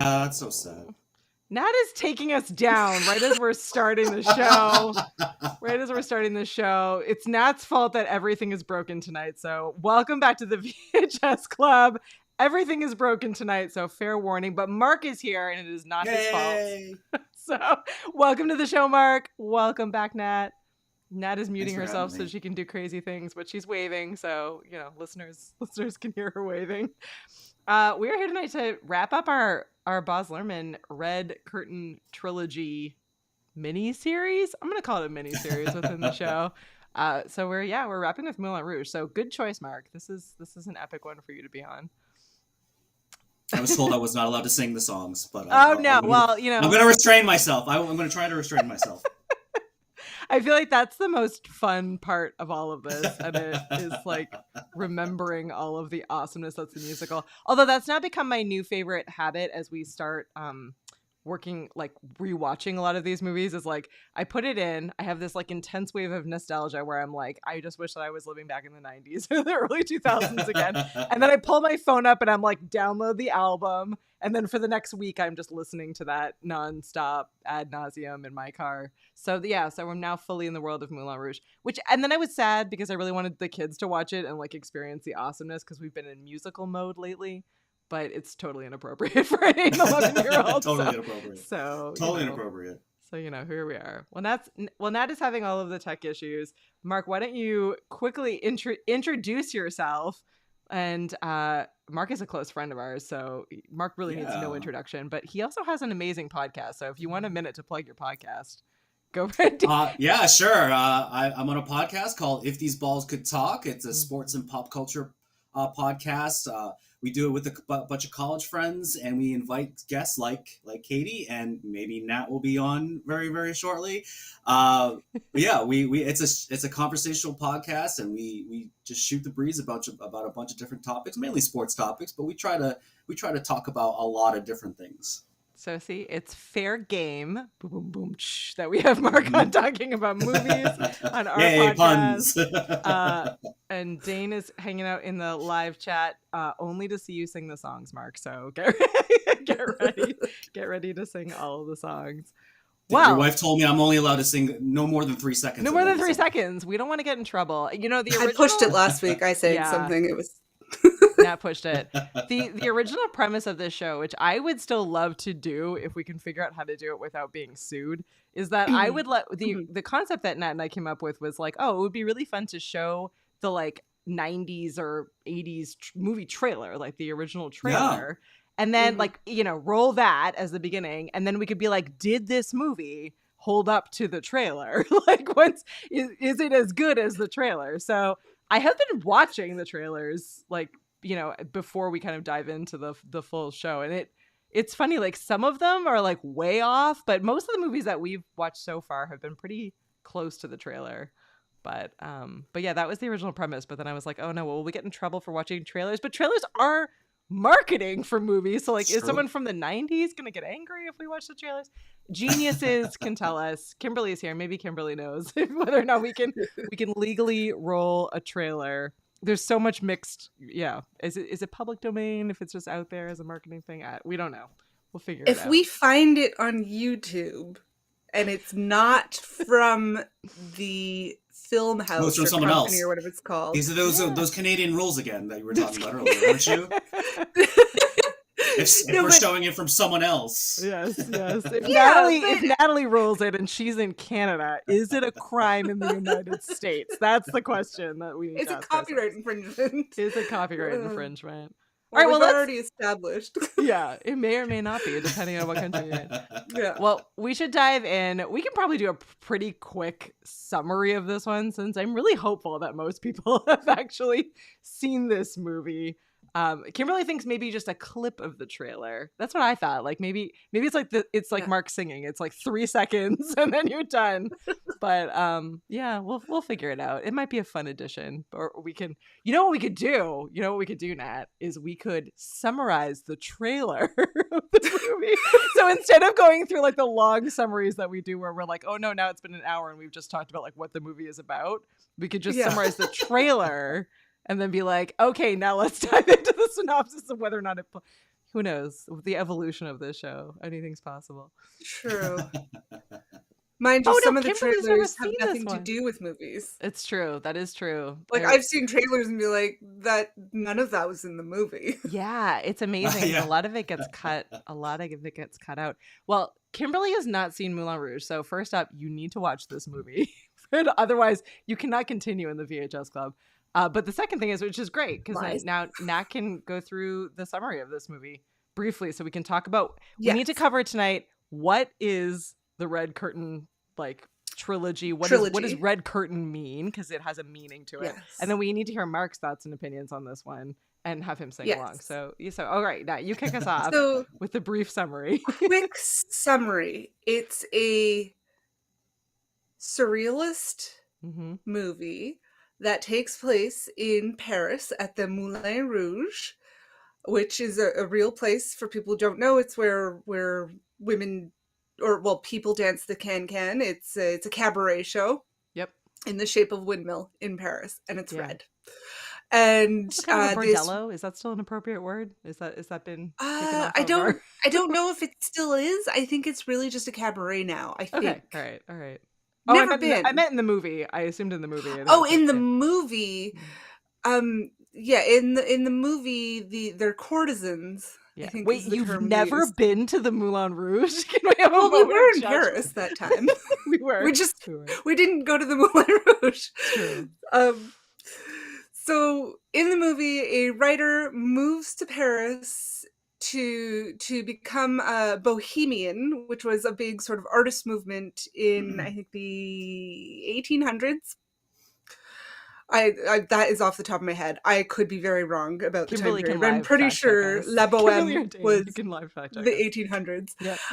That's so sad. Nat is taking us down right as we're starting the show. Right as we're starting the show. It's Nat's fault that everything is broken tonight. So welcome back to the VHS Club. Everything is broken tonight, so fair warning. But Mark is here, and it is not his fault. So welcome to the show, Mark. Welcome back, Nat. Nat is muting herself so she can do crazy things, but she's waving, so listeners can hear her waving. We are here tonight to wrap up our Baz Luhrmann Red Curtain Trilogy mini-series. I'm going to call it a mini-series within the show. So we're wrapping with Moulin Rouge. So good choice, Mark. This is an epic one for you to be on. I was told I was not allowed to sing the songs, but I'm going to restrain myself. I'm going to try to restrain myself. I feel like that's the most fun part of all of this, and it is like remembering all of the awesomeness that's the musical. Although that's now become my new favorite habit as we start working, like rewatching a lot of these movies, is like I put it in, I have this like intense wave of nostalgia where I'm like, I just wish that I was living back in the 90s or the early 2000s again. And then I pull my phone up and I'm like, download the album. And then for the next week, I'm just listening to that nonstop ad nauseum in my car. So so I'm now fully in the world of Moulin Rouge, and then I was sad because I really wanted the kids to watch it and like experience the awesomeness because we've been in musical mode lately. But it's totally inappropriate for an 11-year-old. Totally inappropriate. So totally inappropriate. So here we are. Well, Nat is having all of the tech issues. Mark, why don't you quickly introduce yourself? And Mark is a close friend of ours, so Mark really needs no introduction. But he also has an amazing podcast. So if you want a minute to plug your podcast, go ahead. Yeah, sure. I'm on a podcast called If These Balls Could Talk. It's a sports and pop culture podcast. We do it with a bunch of college friends, and we invite guests like Katie, and maybe Nat will be on very, very shortly. It's a conversational podcast, and we just shoot the breeze about a bunch of different topics, mainly sports topics, but we try to talk about a lot of different things. So see, it's fair game, boom, boom, boom, that we have Mark on talking about movies on our podcast. Puns. And Dane is hanging out in the live chat only to see you sing the songs, Mark. So get ready to sing all of the songs. Wow. Your wife told me I'm only allowed to sing no more than 3 seconds. No more than 3 seconds. We don't want to get in trouble. I pushed it last week. I sang something. It was... Nat pushed it. The original premise of this show, which I would still love to do if we can figure out how to do it without being sued, is that I would let the concept that Nat and I came up with was like, it would be really fun to show the like 90s or 80s movie trailer, like the original trailer. Yeah. And then roll that as the beginning. And then we could be like, did this movie hold up to the trailer? Like, is it as good as the trailer? So I have been watching the trailers, before we kind of dive into the full show. And it's funny, like some of them are like way off, but most of the movies that we've watched so far have been pretty close to the trailer. But yeah, that was the original premise. But then I was like, oh no, will we get in trouble for watching trailers? But trailers are marketing for movies. So like, is someone from the 90s going to get angry if we watch the trailers? Geniuses can tell us. Kimberly's here. Maybe Kimberly knows whether or not we can legally roll a trailer. There's so much mixed. Yeah. Is it public domain if it's just out there as a marketing thing? We don't know. We'll figure it out. If we find it on YouTube and it's not from the film house or someone else or whatever it's called. These are those Canadian rules again that you were talking about earlier, weren't you? if No, we're but showing it from someone else. Yes. If Yeah, Natalie rules it and she's in Canada, is it a crime in the United States? That's the question that we need it's to a ask copyright ourselves. infringement. Is it copyright infringement? All Well, right, we've well, already established. yeah, it may or may not be, depending on what country you're in. Yeah. Well, we should dive in. We can probably do a pretty quick summary of this one, since I'm really hopeful that most people have actually seen this movie. Kimberly thinks maybe just a clip of the trailer. That's what I thought. Like maybe it's like it's like Yeah. Mark singing. It's like 3 seconds and then you're done. But yeah, we'll figure it out. It might be a fun addition, or we can. You know what we could do? You know what we could do, Nat, is we could summarize the trailer of the movie. So instead of going through like the long summaries that we do, where we're like, oh no, now it's been an hour and we've just talked about like what the movie is about, we could just summarize the trailer. And then be like, okay, now let's dive into the synopsis of whether or not who knows? With the evolution of this show, anything's possible. True. Mind you, some of the Kimberly's never trailers have seen this nothing to one. do with movies. It's true. That is true. Like, I've seen trailers and be like, that none of that was in the movie. Yeah, it's amazing. Yeah. A lot of it gets cut. A lot of it gets cut out. Well, Kimberly has not seen Moulin Rouge, so first up, you need to watch this movie. Otherwise, you cannot continue in the VHS Club. But the second thing is, which is great, because now Nat can go through the summary of this movie briefly, so we can talk about. We need to cover tonight. What is the Red Curtain trilogy? What does Red Curtain mean? Because it has a meaning to it. Yes. And then we need to hear Mark's thoughts and opinions on this one and have him sing along. So all right, Nat, you kick us off with the brief summary. Quick summary. It's a surrealist movie that takes place in Paris at the Moulin Rouge, which is a real place. For people who don't know, it's where women, people dance the can-can. It's a cabaret show. Yep. In the shape of windmill in Paris, and it's red. And kind of a bordello? Is that still an appropriate word? Is that been taken off I don't know if it still is. I think it's really just a cabaret now. I think. Okay. All right. Never been. I meant in the movie. I assumed in the movie. In the movie. In the movie, they're courtesans. Yeah. I think wait, you've never been to the Moulin Rouge? Can we have we were in Paris that time. We were. We didn't go to the Moulin Rouge. True. So in the movie, a writer moves to Paris to become a bohemian, which was a big sort of artist movement in I think the 1800s. I that is off the top of my head. I could be very wrong about the time period, but I'm pretty sure La Boheme was the 1800s. Yeah.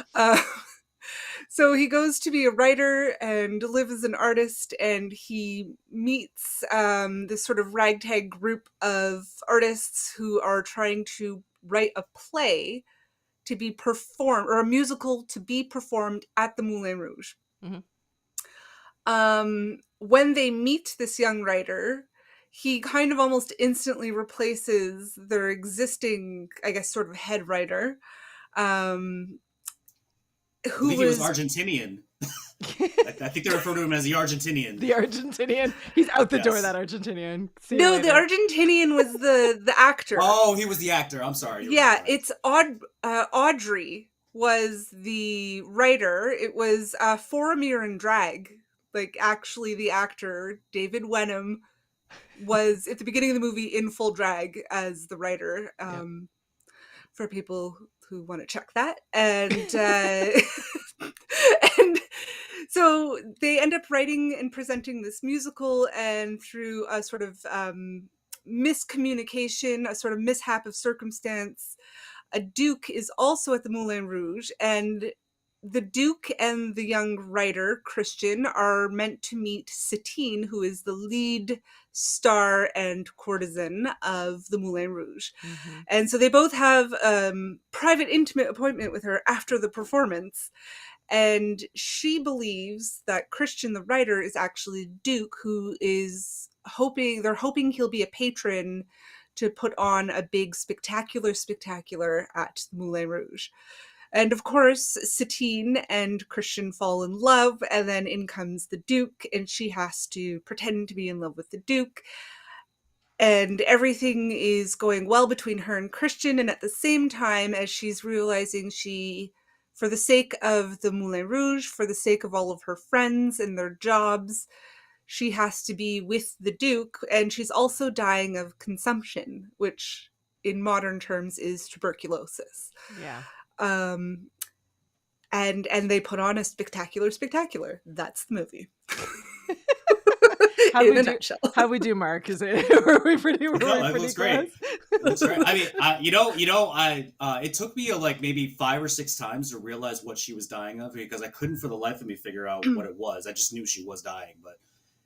So he goes to be a writer and live as an artist, and he meets this sort of ragtag group of artists who are trying to write a play to be performed, or a musical to be performed at the Moulin Rouge. When they meet this young writer, he kind of almost instantly replaces their existing, I guess, sort of head writer. I think he was Argentinian. I think they refer to him as the Argentinian. The Argentinian. He's out the door, that Argentinian. The Argentinian was the actor. Oh, he was the actor. I'm sorry. Yeah, it's Audrey was the writer. It was Faramir in drag. Like, actually, the actor, David Wenham, was at the beginning of the movie in full drag as the writer. For people who want to check that. And and so they end up writing and presenting this musical, and through a sort of miscommunication, a sort of mishap of circumstance, a duke is also at the Moulin Rouge, and the duke and the young writer Christian are meant to meet Satine, who is the lead star and courtesan of the Moulin Rouge. And so they both have private intimate appointment with her after the performance, and she believes that Christian the writer is actually Duke, who is they're hoping he'll be a patron to put on a big spectacular at the Moulin Rouge. And of course, Satine and Christian fall in love, and then in comes the Duke, and she has to pretend to be in love with the Duke. And everything is going well between her and Christian, and at the same time as she's realizing for the sake of the Moulin Rouge, for the sake of all of her friends and their jobs, she has to be with the Duke, and she's also dying of consumption, which in modern terms is tuberculosis. Yeah. And they put on a spectacular. That's the movie. How we do, Mark? Is it? Were we pretty? No, it looks great. It looks great. I mean, it took me like maybe 5 or 6 times to realize what she was dying of, because I couldn't for the life of me figure out what it was. I just knew she was dying, but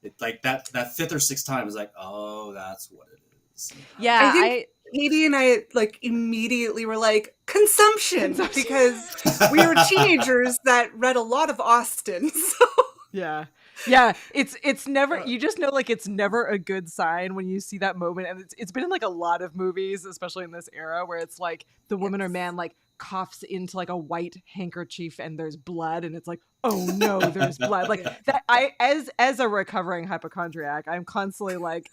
it, like that 5th or 6th time was like, oh, that's what it is. Yeah, I think Katie and I like immediately were like consumption because we were teenagers that read a lot of Austen. So. Yeah, it's never, you just know like it's never a good sign when you see that moment, and it's been in like a lot of movies, especially in this era, where it's like the woman or man like coughs into like a white handkerchief and there's blood, and it's like, oh no, there's blood. Like that. As a recovering hypochondriac, I'm constantly like,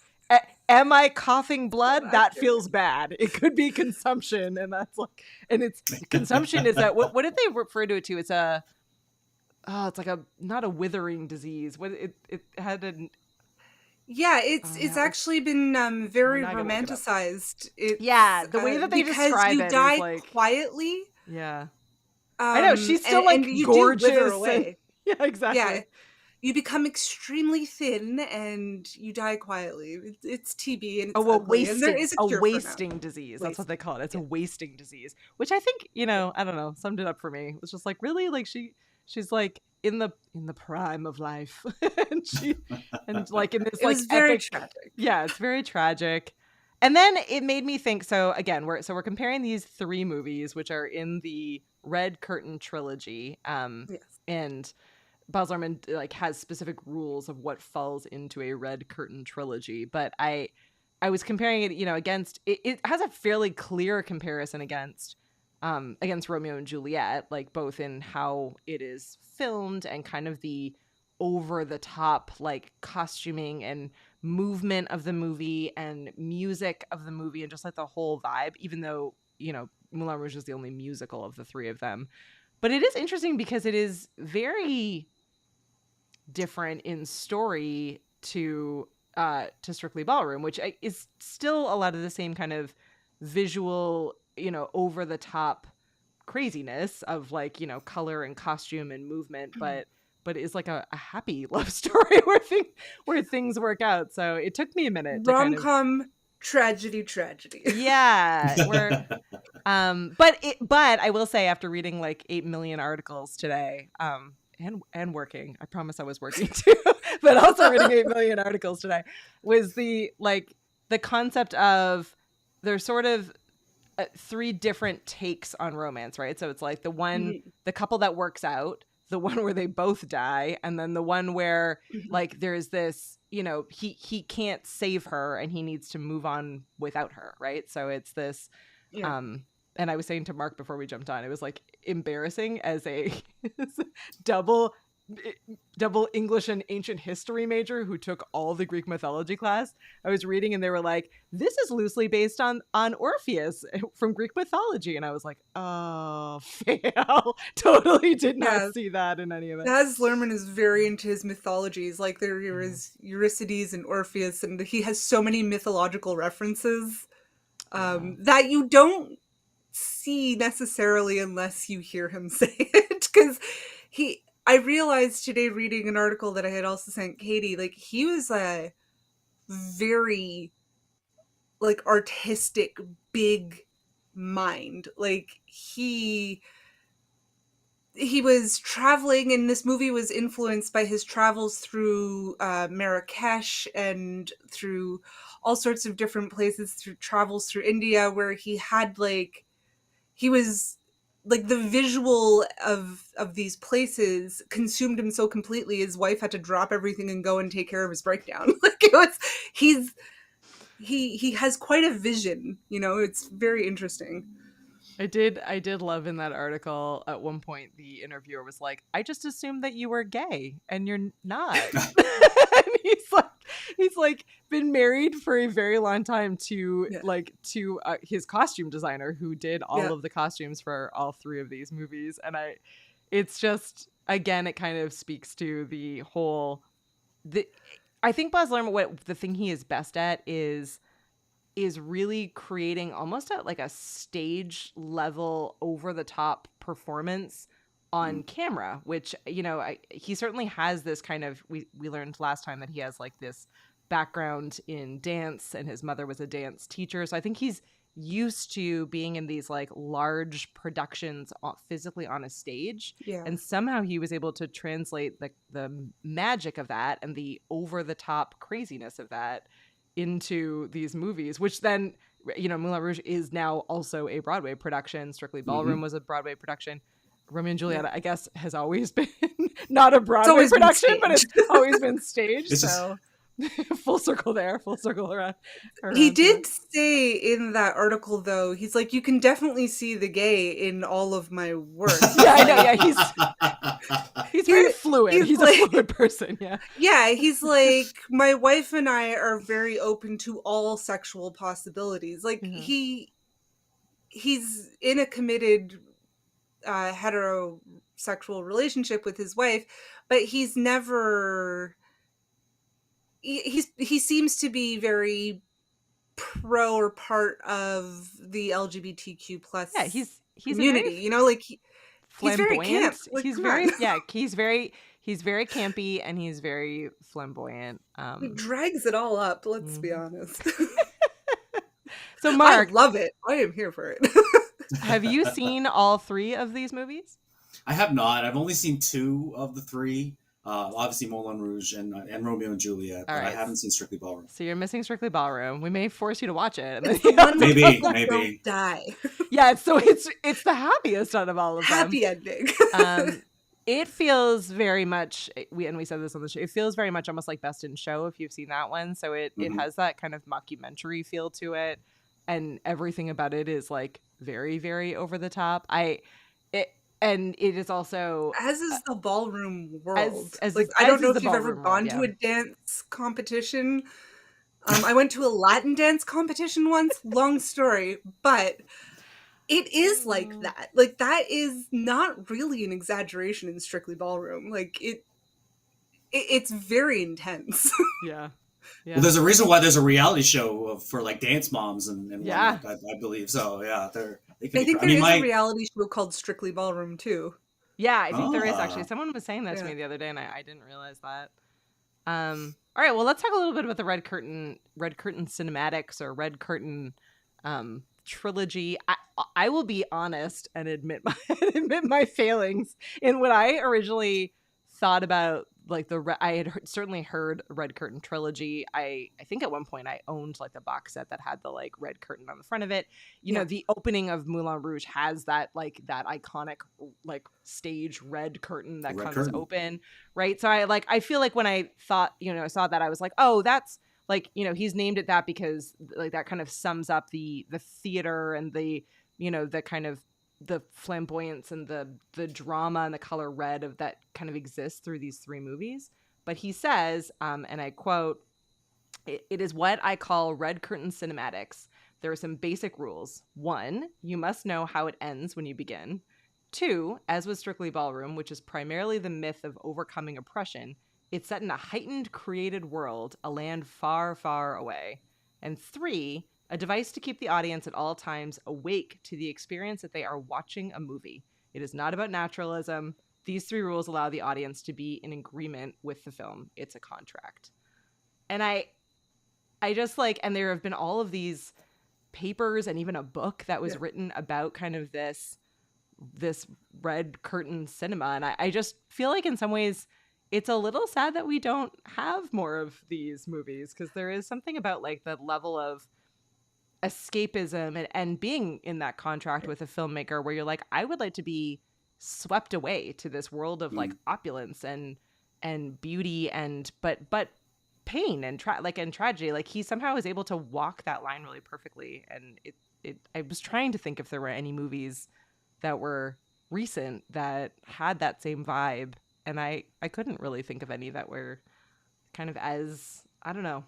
am I coughing blood? That feels bad. It could be consumption, and that's like, and it's consumption is that what did they refer to it to? It's a it's like not a withering disease. What it had a. Yeah, it's actually been very romanticized. The way that they describe it you die is like quietly. Yeah, I know she's still and you gorgeous. Do wither away. Yeah, exactly. Yeah, you become extremely thin and you die quietly. It's TB and it's ugly. And there is a wasting disease. That's what they call it. It's a wasting disease, which I think I don't know, summed it up for me. It was just like, really, like she's like in the prime of life, and like in this, it was very epic, tragic. Yeah, it's very tragic. And then it made me think. So again, we're comparing these 3 movies, which are in the Red Curtain Trilogy. Yes. And Baz Luhrmann like has specific rules of what falls into a Red Curtain Trilogy. But I was comparing it, against it has a fairly clear comparison against Romeo and Juliet, like both in how it is filmed and kind of the over the top like costuming and movement of the movie and music of the movie and just like the whole vibe, even though, Moulin Rouge is the only musical of the 3 of them. But it is interesting because it is very different in story to Strictly Ballroom, which is still a lot of the same kind of visual, over the top craziness of like, color and costume and movement, but is like a happy love story where things work out. So it took me a minute. Rom-com tragedy. Yeah. But I will say, after reading like 8 million articles today, and working, I promise I was working too, but also reading 8 million articles today, was the concept of there's sort of 3 different takes on romance, right? So it's like the couple that works out, the one where they both die, and then the one where like there's this, he can't save her and he needs to move on without her, right? So it's this and I was saying to Mark before we jumped on, it was like embarrassing as a double English and ancient history major who took all the Greek mythology class. I was reading and they were like, this is loosely based on Orpheus from Greek mythology. And I was like, oh, fail. Totally did not see that in any of it. Baz Luhrmann is very into his mythologies. Like there is Eurydice and Orpheus, and he has so many mythological references that you don't see necessarily unless you hear him say it. Because I realized today reading an article that I had also sent Katie, like he was a very like artistic, big mind. Like he was traveling, and this movie was influenced by his travels through Marrakesh and through all sorts of different places, through travels through India, where he had he was like the visual of these places consumed him so completely. His wife had to drop everything and go and take care of his breakdown. Like it was, he has quite a vision, it's very interesting. I did love in that article at one point, the interviewer was like, I just assumed that you were gay and you're not. he's like been married for a very long time to Yeah. his costume designer who did all Yeah. of the costumes for all three of these movies. And it's just, again, it kind of speaks to the whole, I think Baz Luhrmann, the thing he is best at is really creating almost like a stage level over the top performance on camera, which, you know, he certainly has this kind of, we learned last time that he has like this background in dance and his mother was a dance teacher. So I think he's used to being in these like large productions physically on a stage. Yeah. And somehow he was able to translate the magic of that and the over the top craziness of that into these movies, which then, you know, Moulin Rouge is now also a Broadway production. Strictly Ballroom was a Broadway production. Romeo and Juliet, I guess, has always been not a Broadway production, but it's always been staged. So full circle there, full circle around. He did say in that article, though, he's like, you can definitely see the gay in all of my work. Yeah, I know. Yeah, he's very fluid. He's like, a fluid person. Yeah. Yeah, he's like, my wife and I are very open to all sexual possibilities. Like he's in a committed heterosexual relationship with his wife, but he's never. He seems to be very pro or part of the LGBTQ plus he's community, you know, like he's very camp. Like, he's very he's very campy and he's very flamboyant. He drags it all up, let's be honest. So Mark, I love it. I am here for it. Have you seen all three of these movies? I have not. I've only seen two of the three. Obviously Moulin Rouge and Romeo and Juliet, but I haven't seen Strictly Ballroom. So you're missing Strictly Ballroom. We may force you to watch it. Maybe. Don't die. Yeah, so it's the happiest out of all of them. Happy ending. It feels very much, we said this on the show, it feels very much almost like Best in Show, if you've seen that one. So it has that kind of mockumentary feel to it, and everything about it is like very, very over the top. And it is also, as is the ballroom world. As like, I don't know if you've ever gone to a dance competition. I went to a Latin dance competition once. Long story, but it is like that. Like, that is not really an exaggeration in Strictly Ballroom. Like, it's very intense. Yeah. Well, there's a reason why there's a reality show for like dance moms and whatnot, I believe. So yeah, I think there is a reality show called Strictly Ballroom too. Yeah, I think there is actually. Someone was saying that to me the other day, and I didn't realize that. All right, well, let's talk a little bit about the Red Curtain cinematics or Red Curtain trilogy. I will be honest and admit my failings in what I originally thought about. Like I had certainly heard Red Curtain Trilogy. I think at one point I owned like the box set that had the like red curtain on the front of it. You know, the opening of Moulin Rouge has that iconic like stage red curtain that comes open, right? So I feel like when I thought, you know, I saw that, I was like, oh, that's like, you know, he's named it that because like that kind of sums up the theater and the, you know, the kind of the flamboyance and the drama and the color red of that kind of exists through these three movies. But he says, and I quote, it is what I call Red Curtain cinematics. There are some basic rules. 1, you must know how it ends when you begin. 2, as with Strictly Ballroom, which is primarily the myth of overcoming oppression, it's set in a heightened created world, a land far, far away. And 3, a device to keep the audience at all times awake to the experience that they are watching a movie. It is not about naturalism. These 3 rules allow the audience to be in agreement with the film. It's a contract. And I just like, and there have been all of these papers and even a book that was written about kind of this red curtain cinema. And I just feel like in some ways it's a little sad that we don't have more of these movies, because there is something about like the level of escapism and being in that contract with a filmmaker where you're like, I would like to be swept away to this world of like opulence and beauty and but pain and tragedy. Like he somehow is able to walk that line really perfectly. And I was trying to think if there were any movies that were recent that had that same vibe, and I couldn't really think of any that were kind of as, I don't know,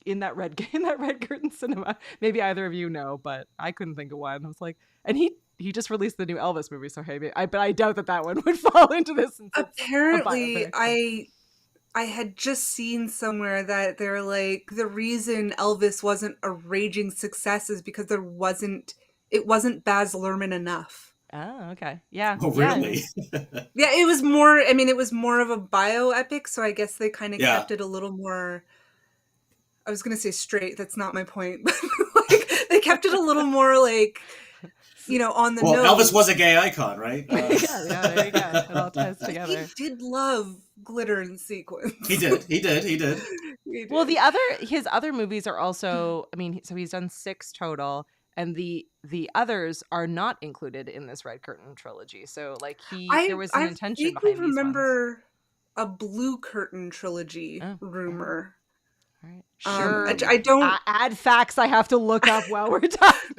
in that red curtain cinema. Maybe either of you know, but I couldn't think of one. I was like, and he just released the new Elvis movie, so hey, but I doubt that one would fall into this. Apparently, I had just seen somewhere that they're like, the reason Elvis wasn't a raging success is because it wasn't Baz Luhrmann enough. Oh, okay. Yeah. Oh, really? Yeah, it was more, I mean, it was more of a bioepic, so I guess they kind of kept it a little more, I was going to say straight, that's not my point, but like, they kept it a little more like, you know, on the nose. Well, Elvis was a gay icon, right? Yeah, there you go. It all ties together. He did love glitter and sequins. He did. Well, his other movies are also, I mean, so he's done 6 total, and the others are not included in this Red Curtain trilogy. So like there was an intention behind these ones. I remember a Blue Curtain trilogy rumor. All right. Sure. I don't add facts I have to look up while we're talking.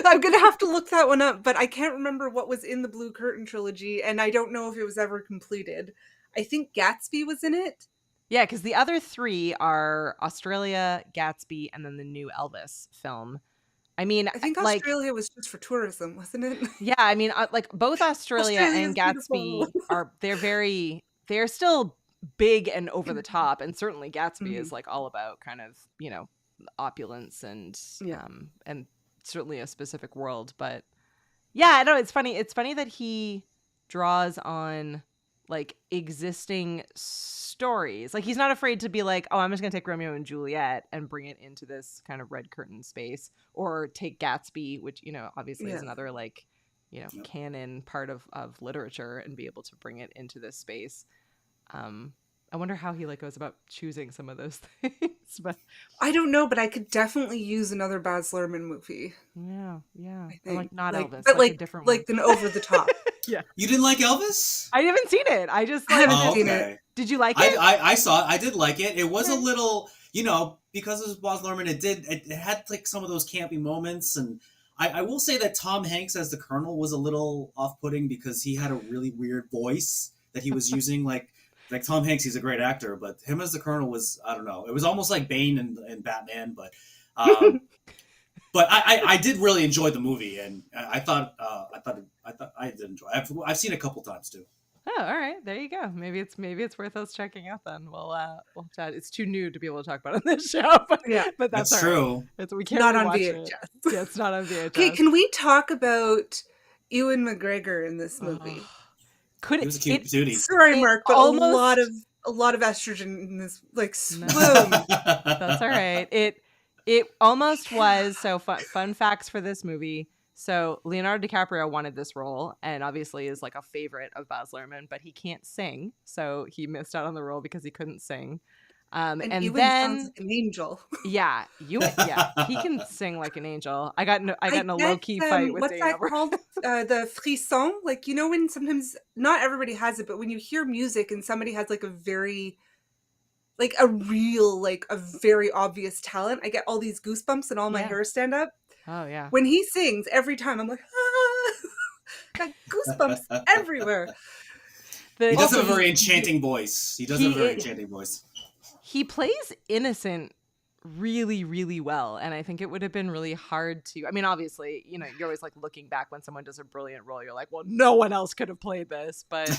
I'm gonna have to look that one up, but I can't remember what was in the Blue Curtain trilogy, and I don't know if it was ever completed. I think Gatsby was in it. Yeah, because the other 3 are Australia, Gatsby, and then the new Elvis film. I mean, I think Australia was just for tourism, wasn't it? Yeah, I mean, like both Australia and Gatsby they're still big and over the top, and certainly Gatsby is like all about kind of, you know, opulence and certainly a specific world. But yeah, I know it's funny that he draws on like existing stories. Like he's not afraid to be like, oh, I'm just gonna take Romeo and Juliet and bring it into this kind of red curtain space, or take Gatsby, which, you know, obviously is another like, you know, canon part of literature, and be able to bring it into this space. I wonder how he like goes about choosing some of those things. But I don't know, but I could definitely use another Baz Luhrmann movie. Yeah. Like not Elvis, but like a different one. Like an over the top. Yeah. You didn't like Elvis? I haven't seen it. I just haven't seen it. Did you like it? I saw it. I did like it. It was a little, you know, because it was Baz Luhrmann, it had like some of those campy moments, and I will say that Tom Hanks as the Colonel was a little off-putting because he had a really weird voice that he was using. Like Tom Hanks, he's a great actor, but him as the Colonel was, I don't know. It was almost like Bane in Batman, but but I did really enjoy the movie, and I thought I did enjoy it. I've seen it a couple times too. Oh, all right. There you go. Maybe it's worth us checking out then. We'll chat. It's too new to be able to talk about on this show. But, but that's true. Right. We can't not on VHS. Yeah, it's not on VHS. Okay, can we talk about Ewan McGregor in this movie? He was a cute duty. Sorry, Mark, but almost a lot of estrogen in this, like swoon. That's all right. It almost was. So fun facts for this movie. So Leonardo DiCaprio wanted this role, and obviously is like a favorite of Baz Luhrmann, but he can't sing, so he missed out on the role because he couldn't sing. And Ewan then sounds like an angel. Yeah, he can sing like an angel. I got in a low key fight with Dana. What's that called? The frisson, like, you know, when sometimes not everybody has it, but when you hear music and somebody has like a very obvious talent, I get all these goosebumps and all my hair stand up. Oh yeah. When he sings, every time I'm like, got goosebumps everywhere. He does have a very enchanting voice. He plays innocent really, really well, and I think it would have been really hard to. I mean, obviously, you know, you're always like looking back when someone does a brilliant role, you're like, well, no one else could have played this, but